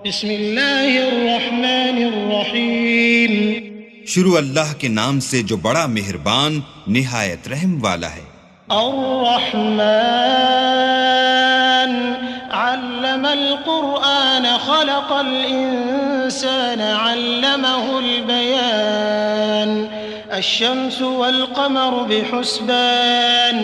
بسم اللہ الرحمن الرحیم. شروع اللہ کے نام سے جو بڑا مہربان نہایت رحم والا ہے. الرحمن علم القرآن خلق الإنسان علمه البيان الشمس والقمر بحسبان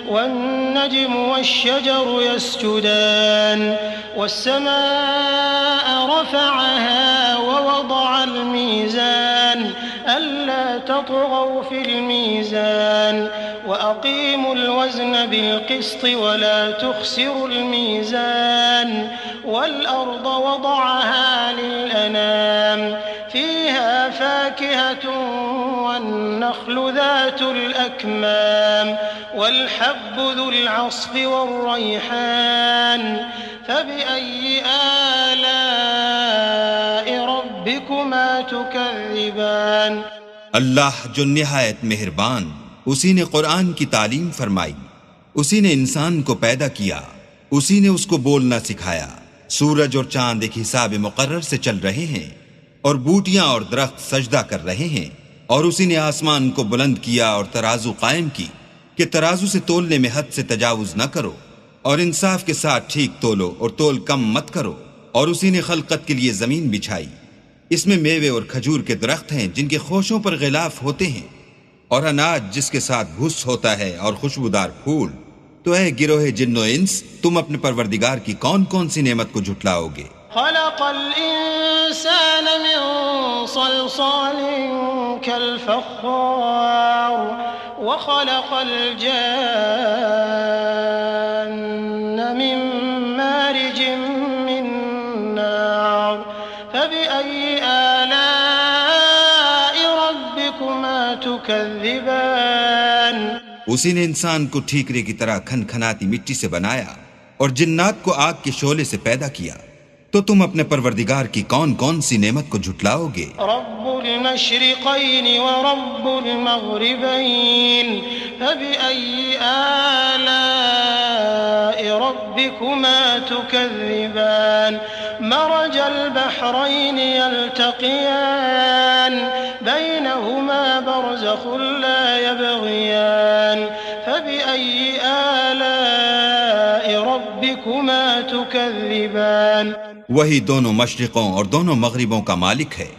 والنجم والشجر يسجدان والسماء رفعها ووضع الميزان ألا تطغوا في الميزان وأقيموا الوزن بالقسط ولا تخسروا الميزان والأرض وضعها للأنام فيها فاكهة والنخل ذات الأكمام والحب ذو العصف والريحان فبأي آلاء ربكما تكذبان. اللہ جو نہایت مہربان، اسی نے قرآن کی تعلیم فرمائی، اسی نے انسان کو پیدا کیا، اسی نے اس کو بولنا سکھایا. سورج اور چاند ایک حساب مقرر سے چل رہے ہیں اور بوٹیاں اور درخت سجدہ کر رہے ہیں، اور اسی نے آسمان کو بلند کیا اور ترازو قائم کی کہ ترازو سے تولنے میں حد سے تجاوز نہ کرو اور انصاف کے ساتھ ٹھیک تولو اور تول کم مت کرو. اور اسی نے خلقت کے لیے زمین بچھائی، اس میں میوے اور کھجور کے درخت ہیں جن کے خوشوں پر غلاف ہوتے ہیں، اور اناج جس کے ساتھ بھس ہوتا ہے اور خوشبودار پھول. تو اے گروہ جن و انس، تم اپنے پروردگار کی کون کون سی نعمت کو جھٹلاؤ گے؟ خلق الإنسان من صلصال كالفخار وخلق الجان من مارج من نار فبأي آلاء ربكما تكذبان. اسی نے انسان کو ٹھیکرے کی طرح کھن کھناتی مٹی سے بنایا اور جنات کو آگ کے شعلے سے پیدا کیا. تو تم اپنے پروردگار کی کون کون سی نعمت کو جھٹلاؤ گے؟ رب المشرقین ورب المغربین فبأي آلاء ربكما تكذبان. مرج البحرين يلتقيان بينهما برزخ لا يبغيان فبأي آلاء ربكما تكذبان. وہی دونوں مشرقوں اور دونوں مغربوں کا مالک ہے.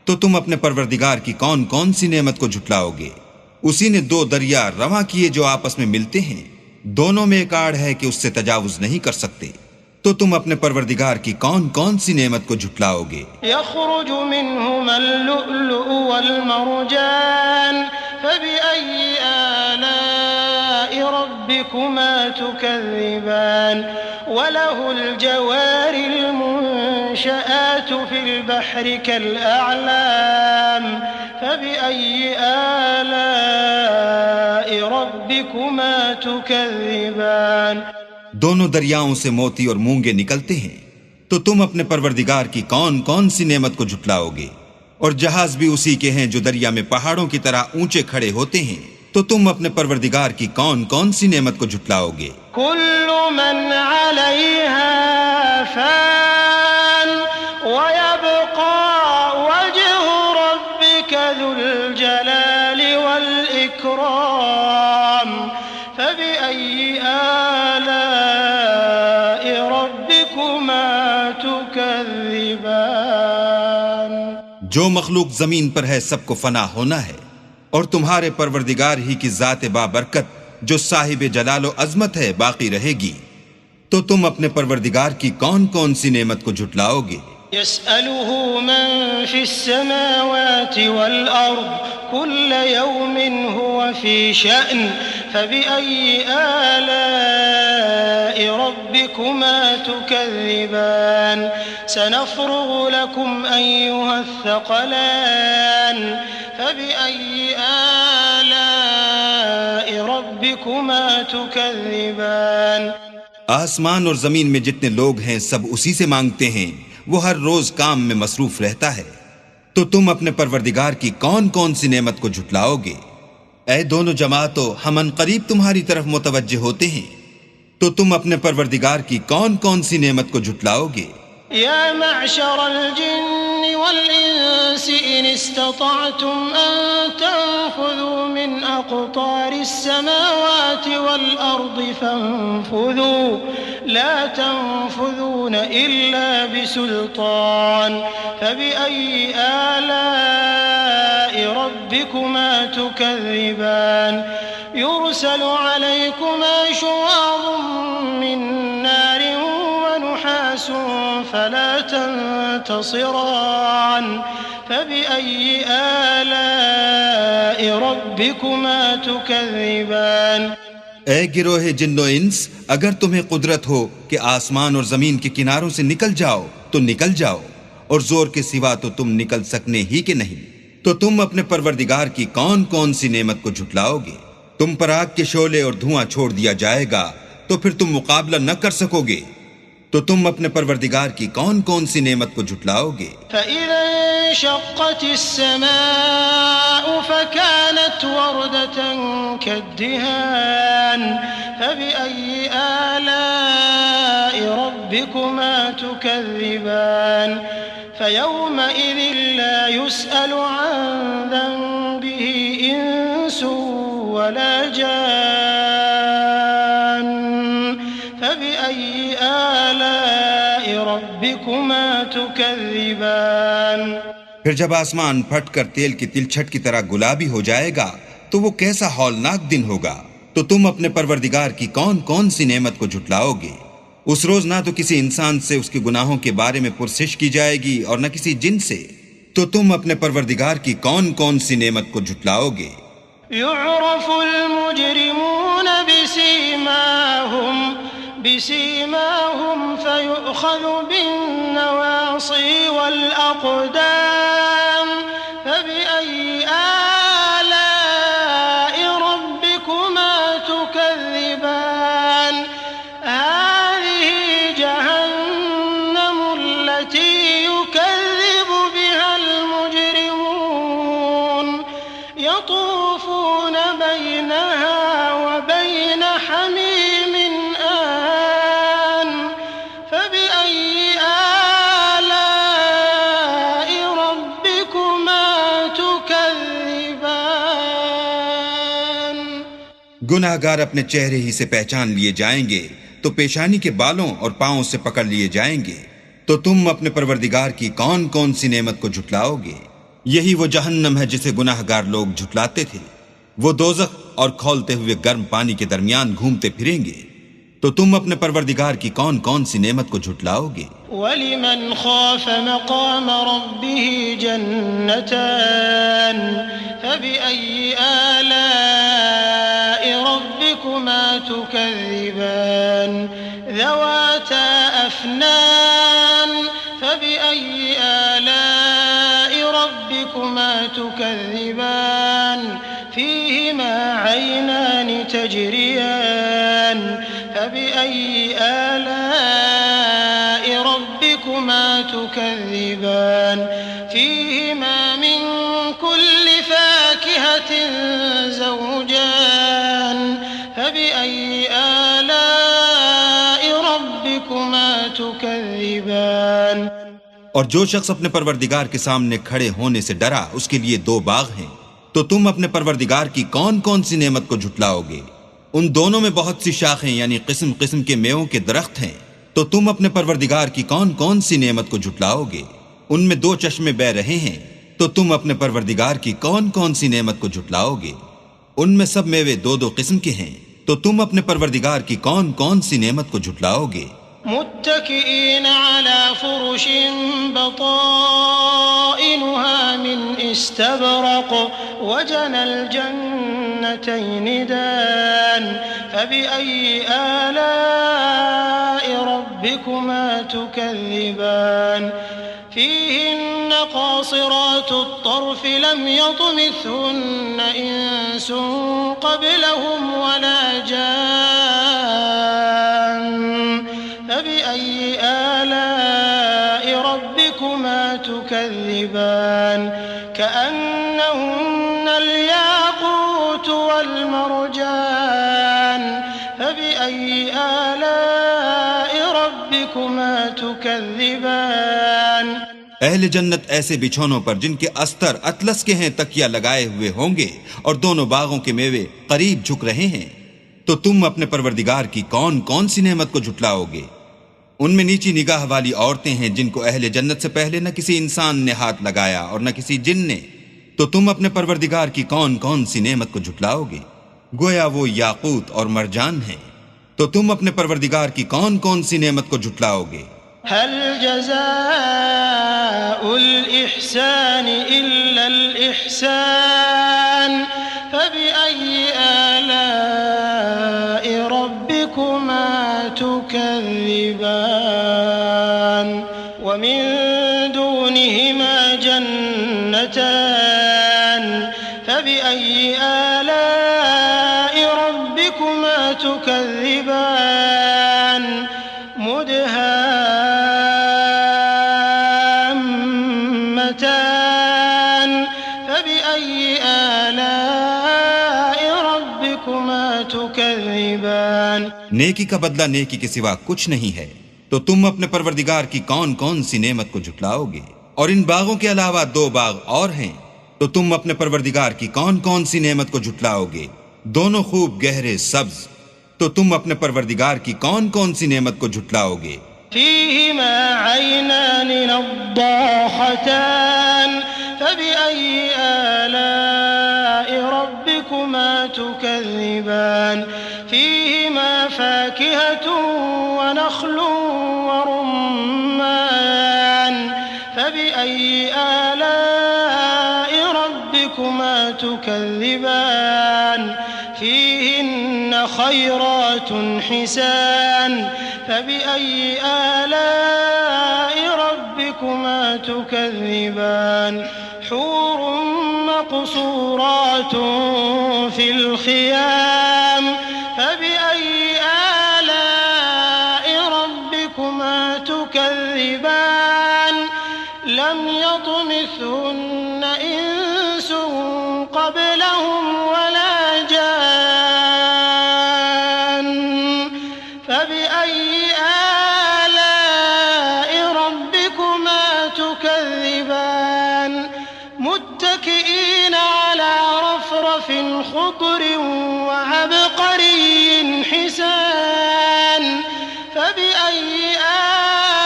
تو تم اپنے پروردگار کی کون کون سی نعمت کو جھٹلاؤ گے؟ اسی نے دو دریا رواں کیے جو آپس میں ملتے ہیں، دونوں میں ایک آڑ ہے کہ اس سے تجاوز نہیں کر سکتے. تو تم اپنے پروردگار کی کون کون سی نعمت کو جھٹلاؤ گے؟ يخرج منهما اللؤلؤ والمرجان فبأي آلاء ربكما تكذبان. وله الجوار المنشآت في البحر كالأعلام فبأي آلاء ربكما تكذبان. دونوں دریاؤں سے موتی اور مونگے نکلتے ہیں. تو تم اپنے پروردگار کی کون کون سی نعمت کو جھٹلاؤ گے؟ اور جہاز بھی اسی کے ہیں جو دریا میں پہاڑوں کی طرح اونچے کھڑے ہوتے ہیں. تو تم اپنے پروردگار کی کون کون سی نعمت کو جھٹلاؤ گے؟ كل من عليها فان ويبقى وجه ربك ذو الجلال والإكرام فبأي آلاء ربكما تكذبان. جو مخلوق زمین پر ہے سب کو فنا ہونا ہے، اور تمہارے پروردگار ہی کی ذات بابرکت جو صاحب جلال و عظمت ہے باقی رہے گی. تو تم اپنے پروردگار کی کون کون سی نعمت کو جھٹلاؤ گے؟ يسأله من في السماوات والأرض كل يوم هو في شأن فبأي آلاء ربكما تكذبان. سنفرغ لكم أيها الثقلان فبأي آلاء ربكما تكذبان. آسمان اور زمین میں جتنے لوگ ہیں سب اسی سے مانگتے ہیں، وہ ہر روز کام میں مصروف رہتا ہے. تو تم اپنے پروردگار کی کون کون سی نعمت کو جھٹلاؤ گے؟ اے دونوں جماعتوں، ہم ان قریب تمہاری طرف متوجہ ہوتے ہیں. تو تم اپنے پروردگار کی کون کون سی نعمت کو جھٹلاؤ گے؟ يا معشر الجن والإنس إن استطعتم أن تنفذوا من أقطار السماوات والأرض فانفذوا لا تنفذون إلا بسلطان فبأي آلاء ربكما تكذبان يرسل عليكما شواظ من نار ونحاس فلا تنتصران فبأي آلاء ربكما تكذبان اے گروہ جن و انس، اگر تمہیں قدرت ہو کہ آسمان اور زمین کے کناروں سے نکل جاؤ تو نکل جاؤ، اور زور کے سوا تو تم نکل سکنے ہی کہ نہیں، تو تم اپنے پروردگار کی کون کون سی نعمت کو جھٹلاؤ گے؟ تم پر آگ کے شعلے اور دھواں چھوڑ دیا جائے گا تو پھر تم مقابلہ نہ کر سکو گے، تو تم اپنے پروردگار کی کون کون سی نعمت کو جھٹلاؤ گے؟ فَإِذَا انشَقَّتِ السَّمَاءُ فَكَانَتْ وَرْدَةً كَالدِّهَانِ فَبِأَيِّ آلَاءِ رَبِّكُمَا تُكَذِّبَانِ فَيَوْمَئِذٍ لَا يُسْأَلُ عَنْ ذَنبِهِ إِنسٌ وَلَا جَانٌّ فَبِأَيِّ آلَاءِ رَبِّكُمَا تُكَذِّبَانِ پھر جب آسمان پھٹ کر تیل کی تلچھٹ کی طرح گلابی ہو جائے گا تو وہ کیسا ہولناک دن ہوگا، تو تم اپنے پروردگار کی کون کون سی نعمت کو جھٹلاؤ گے؟ اس روز نہ تو کسی انسان سے اس کے گناہوں کے بارے میں پرسش کی جائے گی اور نہ کسی جن سے، تو تم اپنے پروردگار کی کون کون سی نعمت کو جھٹلاؤ گے؟ يعرف المجرمون بسيماهم فيؤخذ بالنواصي والأقدام فبأي آلاء ربكما تكذبان هذه جهنم التي يكذب بها المجرمون يطوفون بينها وبين حميم آن فبأي آلاء ربكما تكذبان گناہ گار اپنے چہرے ہی سے پہچان لیے جائیں گے تو پیشانی کے بالوں اور پاؤں سے پکڑ لیے جائیں گے، تو تم اپنے پروردگار کی کون کون سی نعمت کو جھٹلاؤ گے؟ یہی وہ جہنم ہے جسے گناہ گار لوگ جھٹلاتے تھے، وہ دوزخ اور کھولتے ہوئے گرم پانی کے درمیان گھومتے پھریں گے، تو تم اپنے پروردگار کی کون کون سی نعمت کو جھٹلاؤ گے؟ وَلِمَنْ خَافَ مَقَامَ رَبِّهِ جَنَّتَانِ فَبِأَيِّ آلَاءِ رَبِّكُمَا تُكَذِّبَانِ ذَوَاتَا أَفْنَانٍ فَبِأَيِّ آلَاءِ رَبِّكُمَا تُكَذِّبَانِ فِيهِمَا عَيْنَانِ تَجْرِيَانِ فَبِأَيِّ آلَاءِ رَبِّكُمَا تُكَذِّبَانِ فِيهِمَا مِن كُلِّ فَاكِهَةٍ زَوْجَانِ فَبِأَيِّ آلَاءِ رَبِّكُمَا تُكَذِّبَانِ اور جو شخص اپنے پروردگار کے سامنے کھڑے ہونے سے ڈرا اس کے لیے دو باغ ہیں، تو تم اپنے پروردگار کی کون کون سی نعمت کو جھٹلاؤ گے؟ ان دونوں میں بہت سی شاخیں یعنی قسم قسم کے میووں کے درخت ہیں، تو تم اپنے پروردگار کی کون کون سی نعمت کو جھٹلاؤ گے؟ ان میں دو چشمے بہ رہے ہیں، تو تم اپنے پروردگار کی کون کون سی نعمت کو جھٹلاؤ گے؟ ان میں سب میوے دو دو قسم کے ہیں، تو تم اپنے پروردگار کی کون کون سی نعمت کو جھٹلاؤ گے؟ متكئين على فرش بطائنها من استبرق وجنى الجنتين دان فبأي آلاء ربكما تكذبان فيهن قاصرات الطرف لم يطمثهن إنس قبلهم ولا جان فبأي آلاء ربكما تكذبان كأنهن الياقوت والمرجان فبأي آلاء ربكما تكذبان اہل جنت ایسے بچھونوں پر جن کے استر اطلس کے ہیں تکیہ لگائے ہوئے ہوں گے، اور دونوں باغوں کے میوے قریب جھک رہے ہیں۔ تو تم اپنے پروردگار کی کون کون سی نعمت کو جھٹلاؤ گے؟ ان میں نیچی نگاہ والی عورتیں ہیں جن کو اہل جنت سے پہلے نہ کسی انسان نے ہاتھ لگایا اور نہ کسی جن نے۔ تو تم اپنے پروردگار کی کون کون سی نعمت کو جھٹلاؤ گے؟ گویا وہ یاقوت اور مرجان ہیں۔ تو تم اپنے پروردگار کی کون کون سی نعمت کو جھٹلاؤ گے؟ هل جزاء الإحسان إلا الإحسان فبأي آلاء ربكما تكذبان ومن دونهما جنتان فبأي آلاء ربكما تكذبان مدهامتان فبأي آلاء ربكما تكذبان نیکی کا بدلہ نیکی کے سوا کچھ نہیں ہے۔ تو تم اپنے پروردگار کی کون کون سی نعمت کو جھٹلاؤ گے؟ اور ان باغوں کے علاوہ 2 باغ اور ہیں۔ تو تم اپنے پروردگار کی کون کون سی نعمت کو جھٹلاؤ گے؟ دونوں خوب گہرے سبز۔ تو تم اپنے پروردگار کی کون کون سی نعمت کو جھٹلاؤ گے؟ فيهما عينان نضاختان فبأي آلاء ربكما تكذبان فيهما فاكهة ونخل ورمان فبأي آلاء ربكما تكذبان فيهن خيرات حسان فبأي آلاء ربكما تكذبان حور مقصورات في الخيام فبأي آلاء ربكما تكذبان لم يطمثهن إنس قبلهم ولا جان فبأي آلاء ربكما تكذبان متكئين على رفرف خضر وعبقري حسان فبأي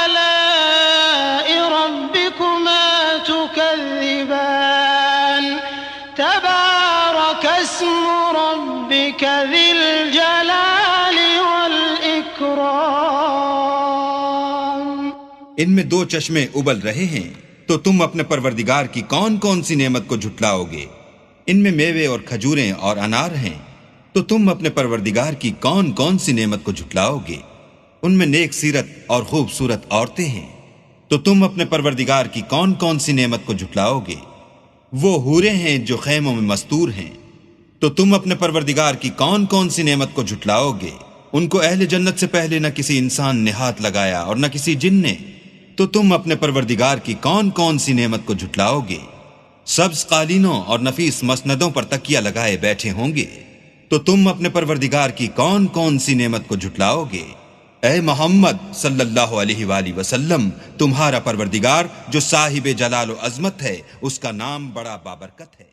آلاء ربكما تكذبان تبارك اسم ربك ذي الجلال والإكرام ان میں 2 چشمے ابل رہے ہیں۔ تو تم اپنے پروردگار کی کون کون سی نعمت کو جھٹلاؤ گے؟ ان میں میوے اور کھجوریں اور انار ہیں۔ تو تم اپنے پروردگار کی کون کون سی نعمت کو جھٹلاؤ گے؟ ان میں نیک سیرت اور خوبصورت عورتیں ہیں۔ تو تم اپنے پروردگار کی کون کون سی نعمت کو جھٹلاؤ گے؟ وہ حوریں ہیں جو خیموں میں مستور ہیں۔ تو تم اپنے پروردگار کی کون کون سی نعمت کو جھٹلاؤ گے؟ ان کو اہل جنت سے پہلے نہ کسی انسان نے ہاتھ لگایا اور نہ کسی جن نے۔ تو تم اپنے پروردگار کی کون کون سی نعمت کو جھٹلاؤ گے؟ سبز قالینوں اور نفیس مسندوں پر تکیہ لگائے بیٹھے ہوں گے۔ تو تم اپنے پروردگار کی کون کون سی نعمت کو جھٹلاؤ گے؟ اے محمد صلی اللہ علیہ وآلہ وسلم، تمہارا پروردگار جو صاحب جلال و عظمت ہے، اس کا نام بڑا بابرکت ہے۔